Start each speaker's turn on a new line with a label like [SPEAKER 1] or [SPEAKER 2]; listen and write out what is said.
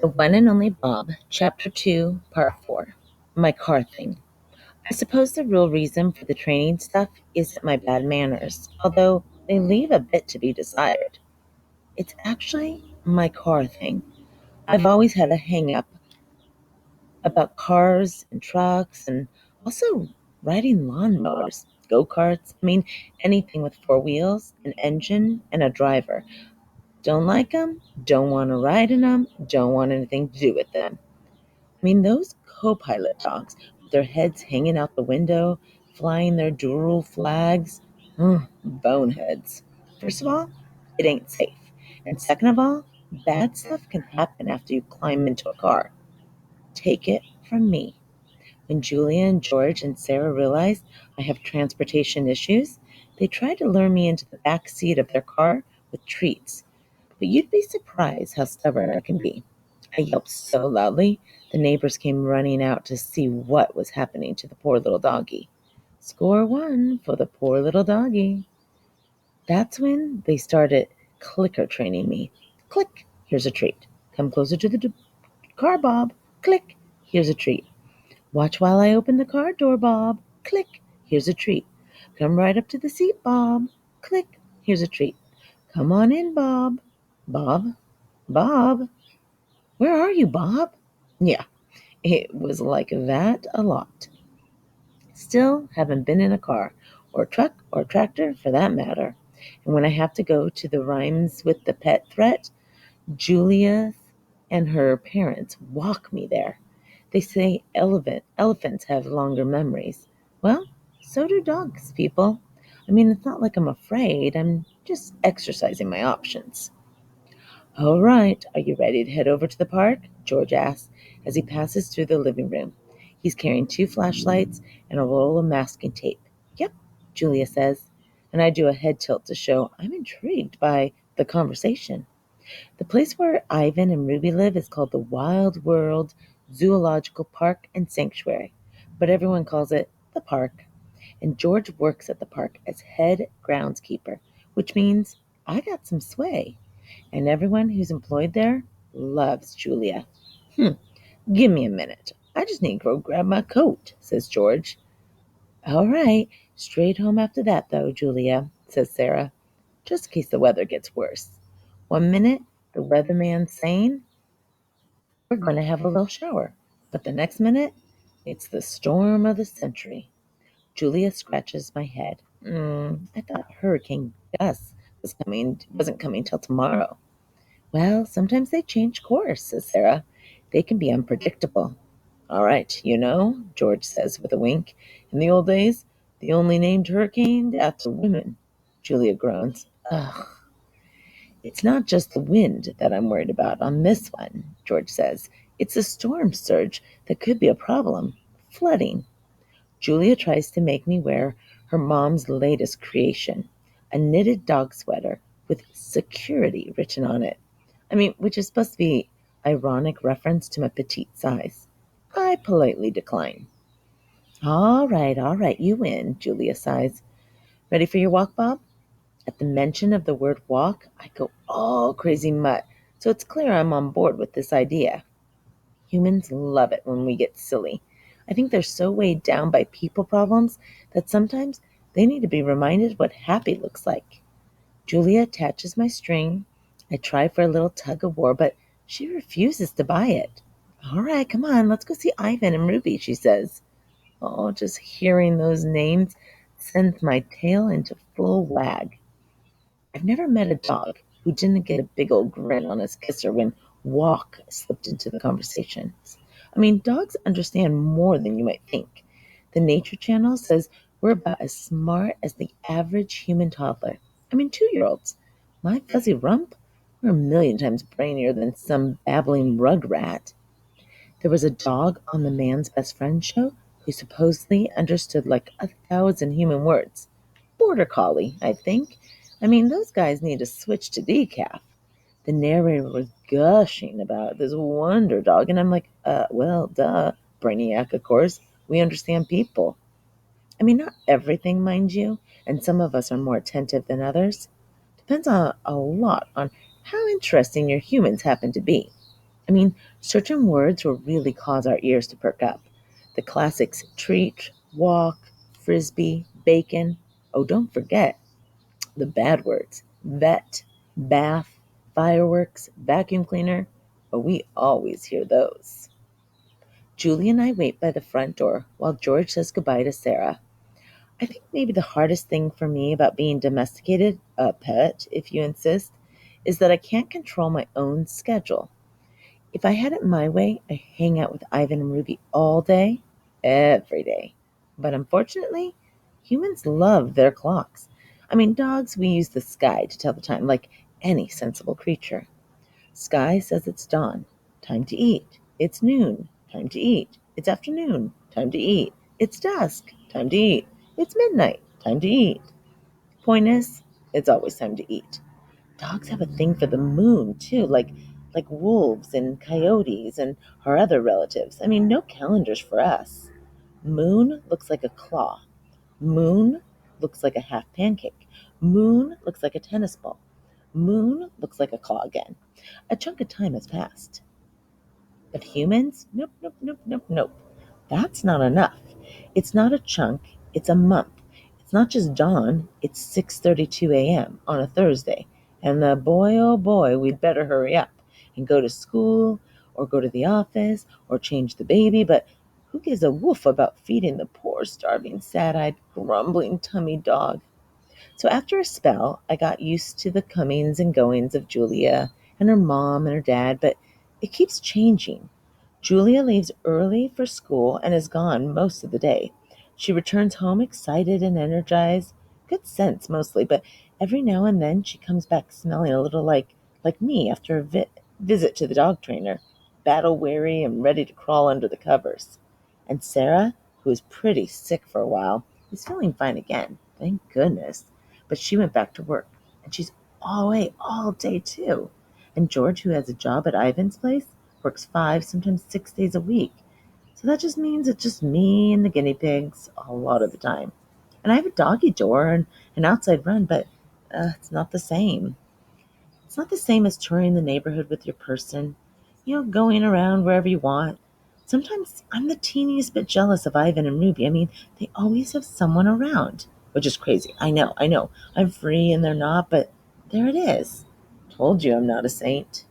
[SPEAKER 1] The One and Only Bob, Chapter 2, Part 4. My car thing. I suppose the real reason for the training stuff isn't my bad manners, although they leave a bit to be desired. It's actually my car thing. I've always had a hang up about cars and trucks and also riding lawnmowers, go-karts. Anything with four wheels, an engine, and a driver. Don't like them, don't want to ride in them, don't want anything to do with them. Those co-pilot dogs with their heads hanging out the window, flying their dual flags. Boneheads. First of all, it ain't safe. And second of all, bad stuff can happen after you climb into a car. Take it from me. When Julia and George and Sarah realized I have transportation issues, they tried to lure me into the back seat of their car with treats. But you'd be surprised how stubborn I can be. I yelped so loudly, the neighbors came running out to see what was happening to the poor little doggie. Score one for the poor little doggie. That's when they started clicker training me. Click, here's a treat. Come closer to the car, Bob. Click, here's a treat. Watch while I open the car door, Bob. Click, here's a treat. Come right up to the seat, Bob. Click, here's a treat. Come on in, Bob. Bob? Bob? Where are you, Bob? Yeah, it was like that a lot. Still haven't been in a car, or truck, or tractor for that matter. And when I have to go to the rhymes with the pet threat, Julia and her parents walk me there. They say elephants have longer memories. Well, so do dogs, people. It's not like I'm afraid. I'm just exercising my options. All right, are you ready to head over to the park? George asks as he passes through the living room. He's carrying two flashlights and a roll of masking tape. Yep, Julia says, and I do a head tilt to show I'm intrigued by the conversation. The place where Ivan and Ruby live is called the Wild World Zoological Park and Sanctuary, but everyone calls it the park. And George works at the park as head groundskeeper, which means I got some sway. And everyone who's employed there loves Julia. Give me a minute. I just need to go grab my coat, says George. All right, straight home after that, though, Julia, says Sarah, just in case the weather gets worse. 1 minute, the weatherman's saying we're going to have a little shower, but the next minute, it's the storm of the century. Julia scratches my head. I thought Hurricane Gus wasn't coming till tomorrow. Well, sometimes they change course, says Sarah. They can be unpredictable. All right, George says with a wink. In the old days, the only named hurricane deaths were women. Julia groans. Ugh. It's not just the wind that I'm worried about on this one, George says. It's a storm surge that could be a problem. Flooding. Julia tries to make me wear her mom's latest creation, a knitted dog sweater with security written on it. Which is supposed to be ironic reference to my petite size. I politely decline. All right, you win, Julia sighs. Ready for your walk, Bob? At the mention of the word walk, I go all crazy mutt, so it's clear I'm on board with this idea. Humans love it when we get silly. I think they're so weighed down by people problems that sometimes they need to be reminded what happy looks like. Julia attaches my string. I try for a little tug of war, but she refuses to buy it. All right, come on, let's go see Ivan and Ruby, she says. Oh, just hearing those names sends my tail into full wag. I've never met a dog who didn't get a big old grin on his kisser when walk slipped into the conversation. Dogs understand more than you might think. The Nature Channel says we're about as smart as the average human toddler. 2-year-olds. My fuzzy rump, we're a million times brainier than some babbling rug rat. There was a dog on the Man's Best Friend show who supposedly understood like 1,000 human words. Border collie, I think. Those guys need to switch to decaf. The narrator was gushing about this wonder dog, and I'm like, well, duh, brainiac, of course. We understand people. Not everything, mind you, and some of us are more attentive than others. Depends on a lot on how interesting your humans happen to be. I mean, certain words will really cause our ears to perk up. The classics treat, walk, frisbee, bacon. Oh, don't forget the bad words vet, bath, fireworks, vacuum cleaner. Oh, we always hear those. Julie and I wait by the front door while George says goodbye to Sarah. I think maybe the hardest thing for me about being domesticated, a pet, if you insist, is that I can't control my own schedule. If I had it my way, I'd hang out with Ivan and Ruby all day, every day. But unfortunately, humans love their clocks. I mean, dogs, we use the sky to tell the time, like any sensible creature. Sky says it's dawn, time to eat. It's noon, time to eat. It's afternoon, time to eat. It's dusk, time to eat. It's midnight, time to eat. Point is, it's always time to eat. Dogs have a thing for the moon too, like wolves and coyotes and our other relatives. I mean, no calendars for us. Moon looks like a claw. Moon looks like a half pancake. Moon looks like a tennis ball. Moon looks like a claw again. A chunk of time has passed. But humans? Nope, nope, nope, nope, nope. That's not enough. It's not a chunk, it's a month. It's not just dawn, it's 6:32 a.m. on a Thursday. And boy, oh boy, we'd better hurry up and go to school or go to the office or change the baby, but who gives a woof about feeding the poor, starving, sad-eyed, grumbling tummy dog? So after a spell, I got used to the comings and goings of Julia and her mom and her dad, but it keeps changing. Julia leaves early for school and is gone most of the day. She returns home excited and energized. Good sense mostly, but every now and then she comes back smelling a little like me after a visit to the dog trainer, battle weary and ready to crawl under the covers. And Sarah, who was pretty sick for a while, is feeling fine again, thank goodness. But she went back to work, and she's away all day too. And George, who has a job at Ivan's place, works 5, sometimes 6 days a week. So that just means it's just me and the guinea pigs a lot of the time. And I have a doggy door and an outside run, but it's not the same. It's not the same as touring the neighborhood with your person, going around wherever you want. Sometimes I'm the teeniest bit jealous of Ivan and Ruby. I mean, they always have someone around, which is crazy. I know. I'm free and they're not, but there it is. Told you I'm not a saint.